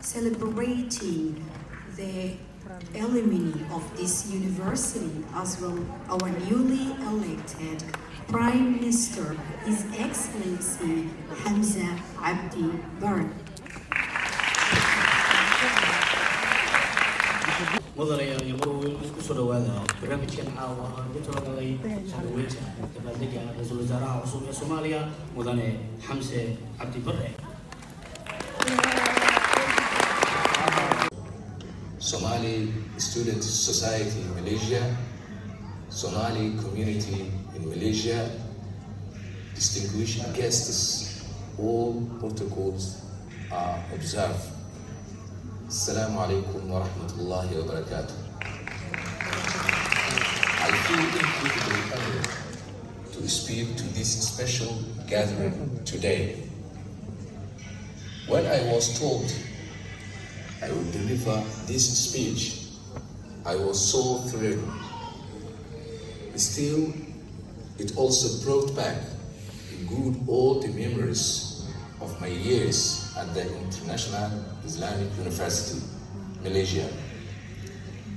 celebrating the alumni of this university, as well our newly elected Prime Minister, His Excellency Hamza Abdi Barre. مدنيا يمروا كسر هذا برنامج كان عاوة دكتور علي سلويت تبادل رئيس الوزراء عصوبة الصومالية مدني حمزة عبد برة. Somali Student Society in Malaysia, Somali community in Malaysia, distinguished guests, all protocols are observed. Assalamu alaikum wa rahmatullahi wa barakatuh. I feel incredibly honored to speak to this special gathering today. When I was told I would deliver this speech, I was so thrilled. Still, it also brought back good old memories of my years at the International Islamic University, Malaysia.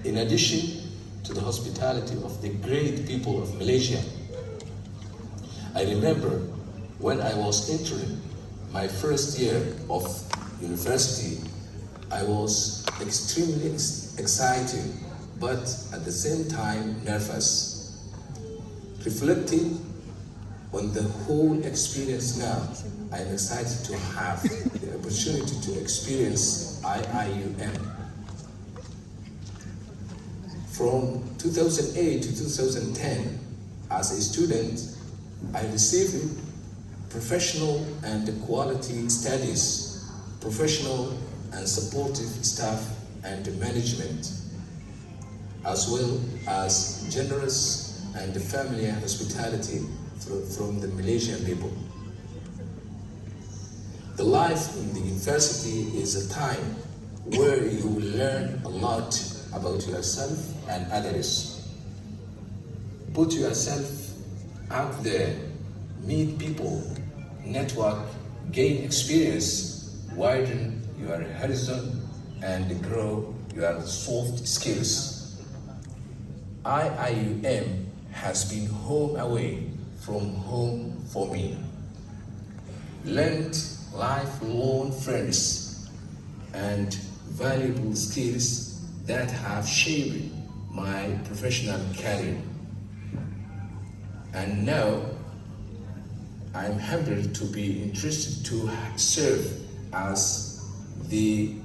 In addition to the hospitality of the great people of Malaysia, I remember when I was entering my first year of university, I was extremely excited, but at the same time nervous. Reflecting on the whole experience now, I'm excited to have the opportunity to experience IIUM. From 2008 to 2010, as a student, I received professional and quality studies, professional and supportive staff and management, as well as generous and familiar hospitality from the Malaysian people. The life in the university is a time where you will learn a lot about yourself and others. Put yourself out there, meet people, network, gain experience, widen your horizon, and grow your soft skills. IIUM has been home away from home for me. Learned lifelong friends and valuable skills that have shaped my professional career. And now I'm humbled to be interested to serve as the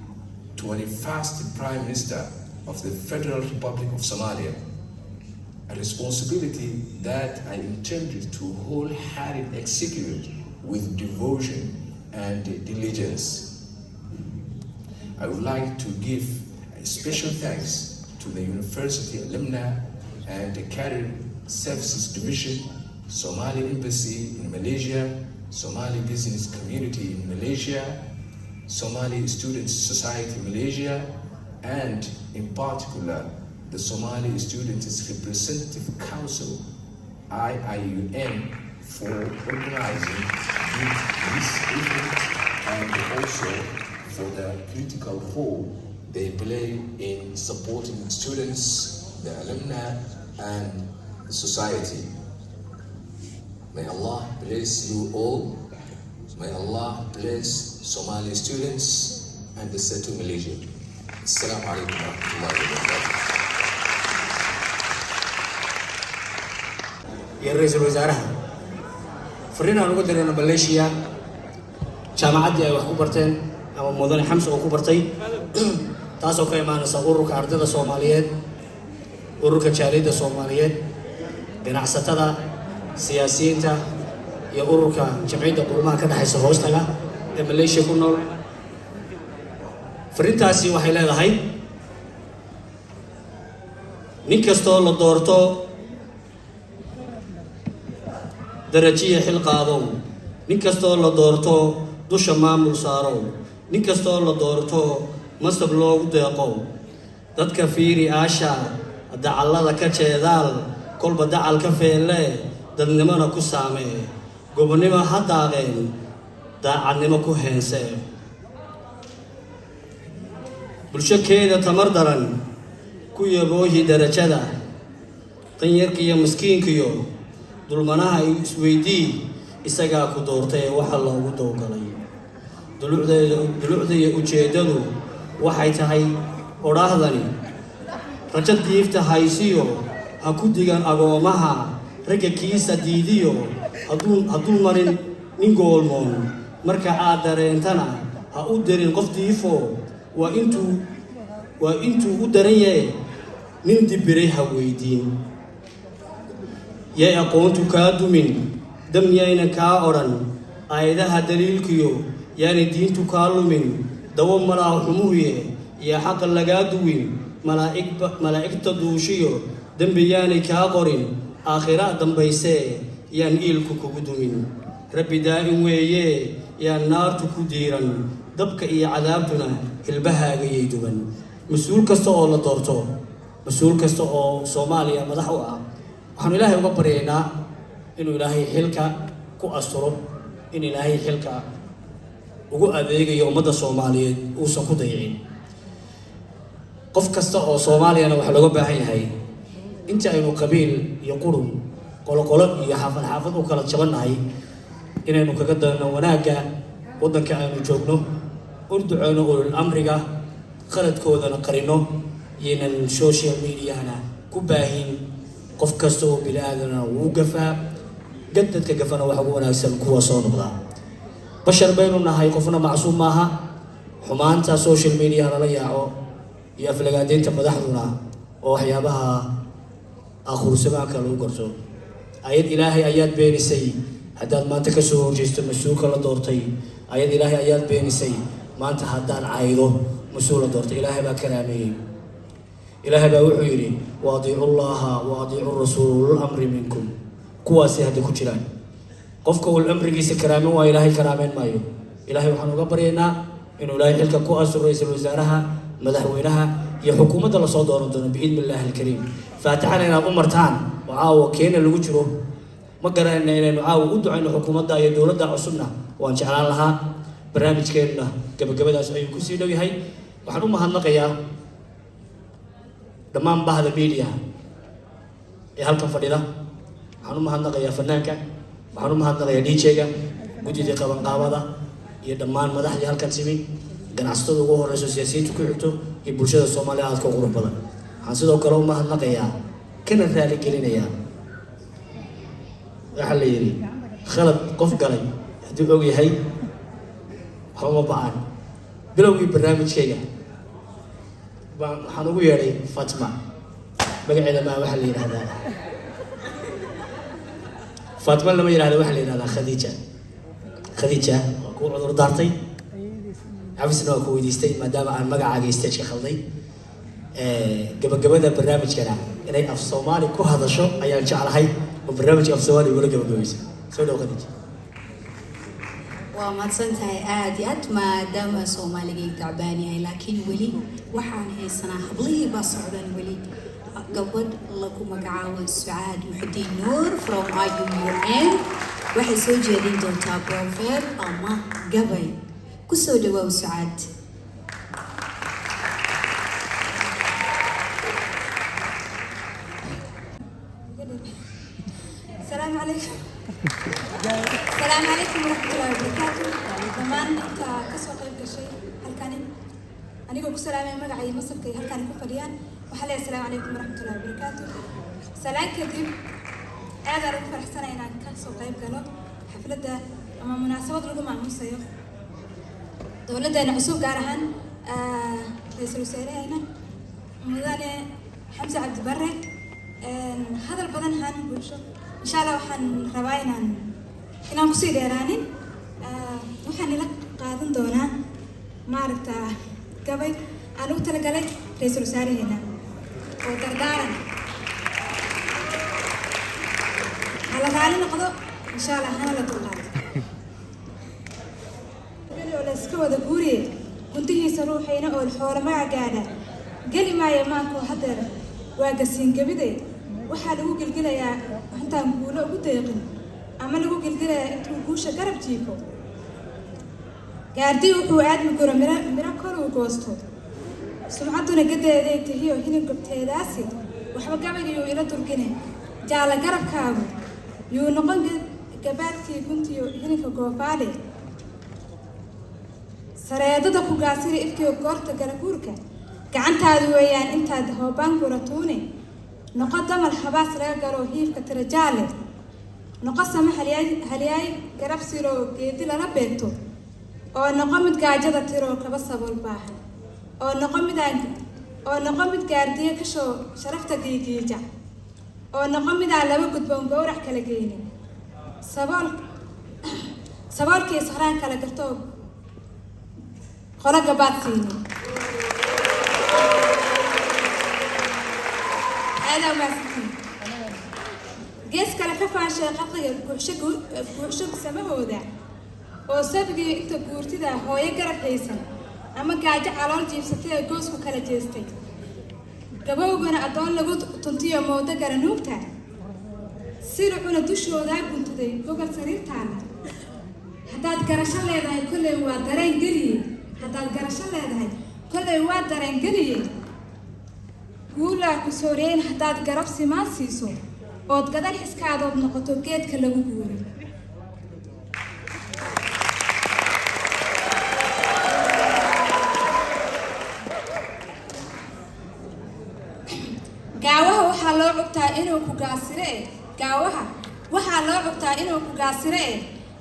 21st Prime Minister of the Federal Republic of Somalia, a responsibility that I intended to wholeheartedly execute with devotion and diligence. I would like to give a special thanks to the University Alumni and the Career Services Division, Somali Embassy in Malaysia, Somali Business Community in Malaysia, Somali Student Society in Malaysia, and in particular, the Somali Students Representative Council, IIUM, for organizing this event and also for the critical role they play in supporting students, the alumni, and the society. May Allah bless you all. May Allah bless Somali students and the state of Malaysia. Assalamu alaikum wa rahmatullahi wa barakatuh. يا رئيس الوزراء فرينا نقول لنا ماليزيا جامعات أي وخبرتين أو مدن حمص أو خبرتي تاسو كمان نصورك عرض الصوماليات ورك الشاليد الصوماليات بنعستها سياسيين تا يورك جمعية قرما كده حيث هوستها ماليزيا كنا فرينتاسي وحيلا هاي نيكستو لدورتو درجية حلقة نيكستو لدورتو دوش مامل سارو نيكستو لدورتو مستبلوغ ديقو دادك فيري آشا دعالة كتشيدال كل بدعال كفيلي دادنمانا كسامي قبنما حداغين داعنما كوهنسي bulsho keeda tamar daran ku yaboohi darajada danyarkiiyo miskiinkiyo dulmanaha isweydii isagaa ku doortay waxa loogu dowgalay dulucda iyo ujeedadu waxay tahay odhaahdani rajo diifta haysiyo ha ku digan agoomaha ragga kiisa diidiyo hadduu marin nin goolmoon marka aad dareentana ha u darin qof diifo waa intuu u daran yahay nin dibiray ha weydiin yay aqoontu kaa dumin dam yayna kaa odhan aayadaha daliilkiyo yaanay diintu kaa lumin dawo malaa xumuhuye iyo xaqa lagaa duwin malaa'igta duushiyo dembi yaanay kaa qorin aakhira dambaysee yaan iilku kugu dumin rabbi daa'im weeye yaan naartu ku diiran dabka iyo cadaabtuna hilbahaagayay duban mas-uul kasta oo la doorto mas-uul kasta oo Soomaaliya madax u ah waxaan ilaahay uga baryaynaa inuu ilaahay xilka ku asturo in ilaahay xilka ugu adeegayo ummadda Soomaaliyeed uusan ku dayicin qof kasta oo Soomaaliyana waxa looga baahan yahay inta aynu qabiil iyo qurun qolo iyo xaafad u kala jabanahay inaynu kaga dayno wanaagga waddanka aynu joogno urduceyno ulul amriga qaladkoodana qarino yeenan social media-na ku baahin qof kasta oo bilaadan uu gafaa dadka gafana waxa ugu wanaagsan kuwa soo noqda bashar baynu nahay qofna macsuum maaha xumaanta social media la yaaco iyo aflagaadeynta madaxduna oo waxyaabaha aakhir samaaka lagu garto ayad ilaahay ayaad beenisay haddaad maanta ka soo horjeesto mas-uulka la doortay ayad ilaahay ayaad beenisay maanta haddaan caydo mas-uul la doortay ilaahay baa karaameeyey ilaahay baa wuxuu yidhi waadiicu allaha waadiicu rasuula ulul amri minkum kuwaasi hadda ku jiraan qofka ul amrigiisa karaamin waa ilaahay karaameyn maayo ilaahay waxaan uga baryaynaa inuu ilaahay xilka ku asuro ra'iisul wasaaraha madaxweynaha iyo xukuumadda la soo dooran doono biidni illaahi alkariim faatixana inaad u martaan oo caawa keena lagu jiro ma garanayna inaynu caawa u ducayno xukuumadda iyo dowladda cusubna waan jeclaan lahaa barnaamijkeenna gabagabadaas ayuu kusii dhow yahay waxaan u mahadnaqayaa dhammaan bahda media ee halkan fadhida waxaan u mahadnaqayaa fanaanka waxaan u mahadnaqayaa DJ-ga guddida qabanqaabada iyo dhammaan madaxdii halkan timi ganacsatada ugu horeyso siyaasiyiinta ku xigto iyo bulshada Soomaaliya aad ka qurux badan waxaan sidoo kale u mahadnaqayaa kana raali gelinayaa waxa la yiri khalad qof galay haddii og yahay waxba ba'an bilowgii barnaamijkayga waxaan ugu yeeray Fatma magaceeda ma waxa la yiraahdaa Fatma lama yiraahdo waxa la yiraahdaa Khadija ku cudur daartay عفسنا كويديستي ما دام عن مجا عجيستي خلدي gabagabada barnaamijkana inay af Soomaali ku hadasho ayaan jeclahay oo barnaamij af Soomaali wala gabagabayso soo dhaw Khadija waa madsantahay aad iyo aad maadaama Soomaaliga tacbaan yahay laakiin weli waxaan haysanaa hablihii baa socdaan weli gabadh lagu magacaabo Sucaad Muxudiin Nuur from IUUN waxay soo jeedin doontaa profet ama gabay kusoo dhawaw Sucaad السلام عليكم ورحمة الله وبركاته. دمان أنت كسوق الشيء هل كان أنا أقول السلام عليكم مقعي مصر كي هل كان يكون فريان وحلا السلام عليكم ورحمة الله وبركاته. سلام كريم هذا رفع فرح سنة إن كسوق قالوا حفلة أما مناسبة رقم عن مصيف دولة أنا عصوب قارهن رئيس الوزراء هنا مدانة حمزة عبد البر هذا البدن هان بوشو إن شاء الله وحن رباينا إن أنقصي ديرانين وحن لك قادم دونا ما عرفت قبل أنا قلت لك رئيس الوزراء هنا ودردارا على غالي نقضوا إن شاء الله أنا لا تقول ولا سكوا ذكوري كنت هي سروحينا أو الحوار ما عجانا قال ما يماكو حضر واقسين قبدي waxaa lagu gilgilayaa intaan guulo ugu deeqin ama lagu gilgilayaa intuu guusha garab jiifo gaardii wuxuu aadmi karo miro kor u goosto sumcadduna gadeeday tahiyo hilib gabteedaasi waxba gabaygiyo ila durgine jaala garabkaagu yuu noqon gabaadkii guntiyo hilibka goofaale sareedada ku gaasiri ifkiyo goorta galaguurka gacantaadu weeyaan intaad hoobaan guratuune noqo damal habaas laga galo hiifka tirajaale noqo sama halyaay garab siroo geedi lala beegto oo noqo mid gaajada tiroo kaba sabool baahan oo noqo mid gaardiye kashoo sharafta giigiija oo noqo midaan laba gudboon gowrac kala geynin saboolkii sahraan kala garto qolo gabaad siinin gees kale ka faashay qaqdiga buuxsho samahooda oo sabigii inta guurtida hooyo garab haysan ama gaajo calool jiibsatay ee goosku kala jeestay gabowgana addoon lagu tuntiyo moodo garanuugta siricuna dushoodaa guntaday gobol sariirtaana haddaad garasho leedahay kolley waa dareen geliye guulaa ku sooreyn haddaad garab simaan siiso ood gadal xiskaadood noqoto geedka lagu guuray gaawaha waxaa loo cugtaa inuu ku gaasire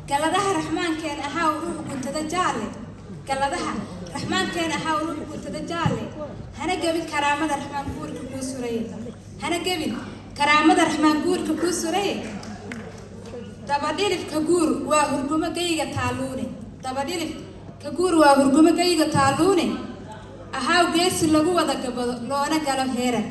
galadaha raxmaankeen ahaa ruux guntada jaalle hana gebin karaamada raxmaan guurka kuu suraye dabadhilifka guur waa hurgumo gayga taaluune ahaaw geesi lagu wada gabado loona galo heeran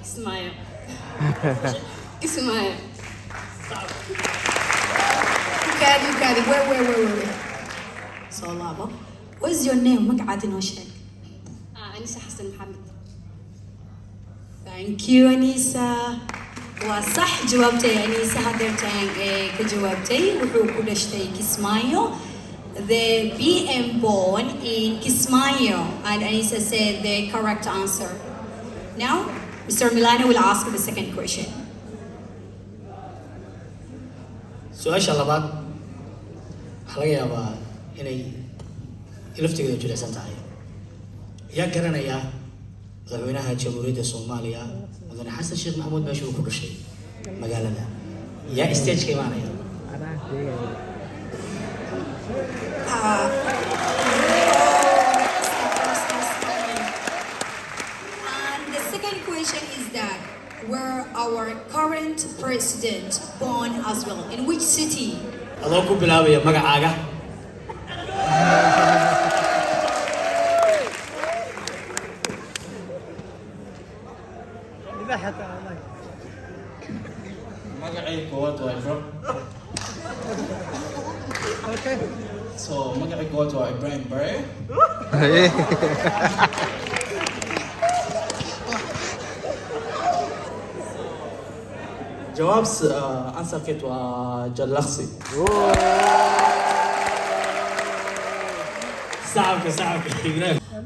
Ismail. Ismail. You got it. Wait. So, Lava, what is your name? مقعد نوشك. أنيسة حسن محمد. Thank you, أنيسة. وصح جوابتي أنيسة هدرتين كجوابتي وحو كل شيء Kismayo. The BM born in Kismayo, and Anissa said the correct answer. Now, Mr. Milano will ask the second question. su-aasha labaad waxaa laga yaabaa inay laftigeeda jilicsan tahay. yaa garanaya madaxweynaha jamhuuriyadda Soomaaliya mudane xasan sheekh maxamuud meesha uu ku dhashay magaalada yaa stage ka imaanaya? And the second question is that where our current president born as well? In which city? adoo ku bilaabaya magacaaga. magacay koowaad waa Ibro. So magacay koowaad waa Ibrahim Bare. جواب أنسركت وجلخسي. صعب.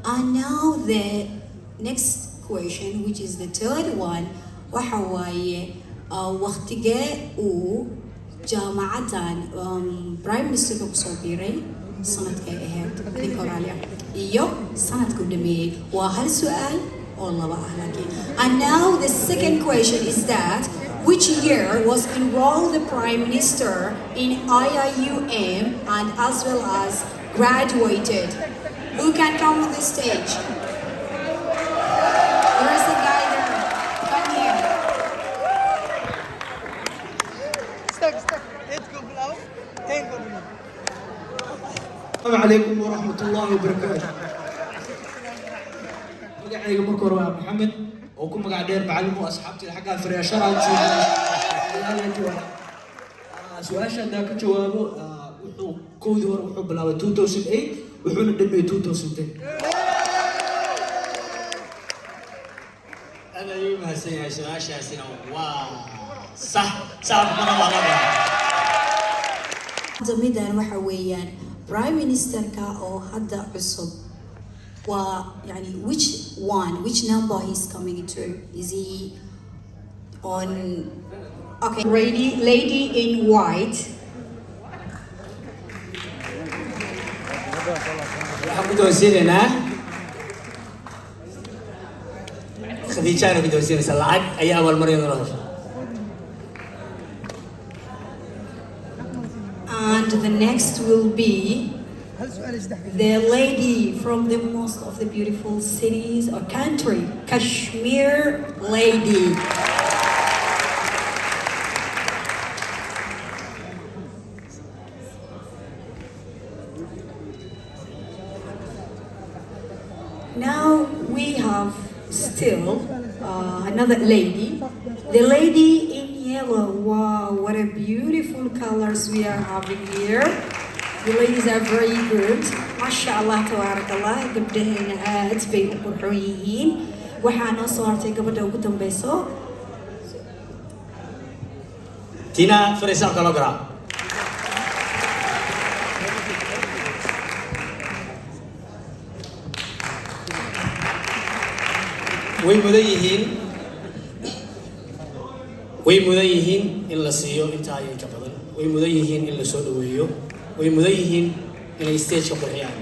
And now the next question, which is the third one, وحواي وقتجاء جامعة برايم مينستر كوكسوبيري سنة كأهد لكوراليا إيو سنة كودمي وهل سؤال والله بأهلاكي. And now the second question is that which year was enrolled the Prime Minister in IIUM and as well as graduated? Who can come to the stage? There is a guy there. Come here. السلام عليكم ورحمة الله وبركاته. مقعي مركور محمد وكم مقع دير بعلمه أصحابتي الحقا فريا شرعا سؤال ذاك جوابه وحو كودي وحو بلاوي 2008 وحو ندمي 2010. أنا يوم هسيا سؤال شاسنا صح مرة ضميدان وحويان Prime Minister ka oo hadda cusub يعني which number he's coming to? Is he on? Okay, lady in white. waxaan ku doonsiinaynaa Khadiijana ku doonsiinaysa lacag ayaa abaalmarinayna hesha. And the next will be the lady from the most of the beautiful cities or country, Kashmir lady. Now we have still another lady. The lady in yellow. Wow, what a beautiful colors we are having here. The ladies are very good. MashaAllah, tabarakallah. Gabdahayna aad bay u qurxoon yihiin. Waxaa noo soo hartay gabadha ugu dambayso. Tina Fresa Kalogra. way mudan yihiin in la siiyo intaa iyo inka badan way mudan yihiin in la soo dhaweeyo way mudan yihiin inay stage-ka qurxiyaan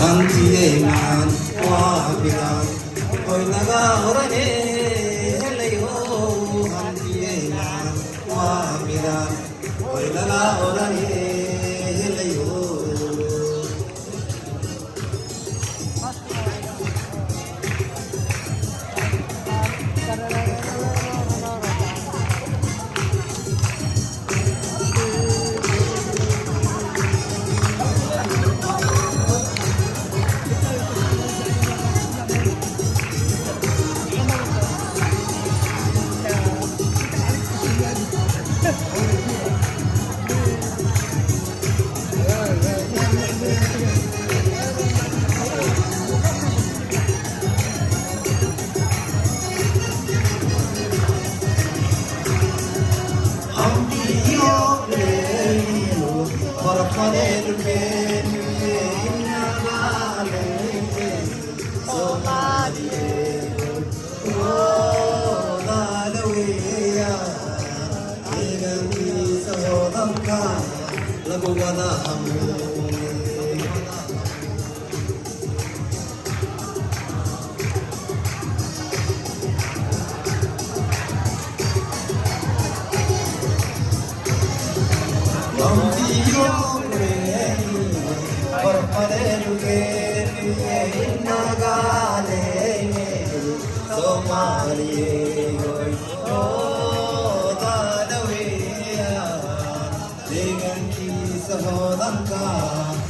Antiyeman wabiran hoy naga horane helayo Antiyeman wabiran hoy naga horane helayo lagu wada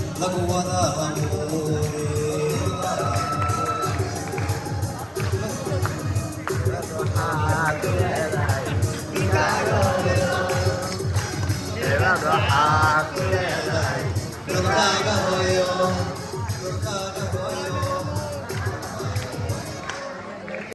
lagu wada hamure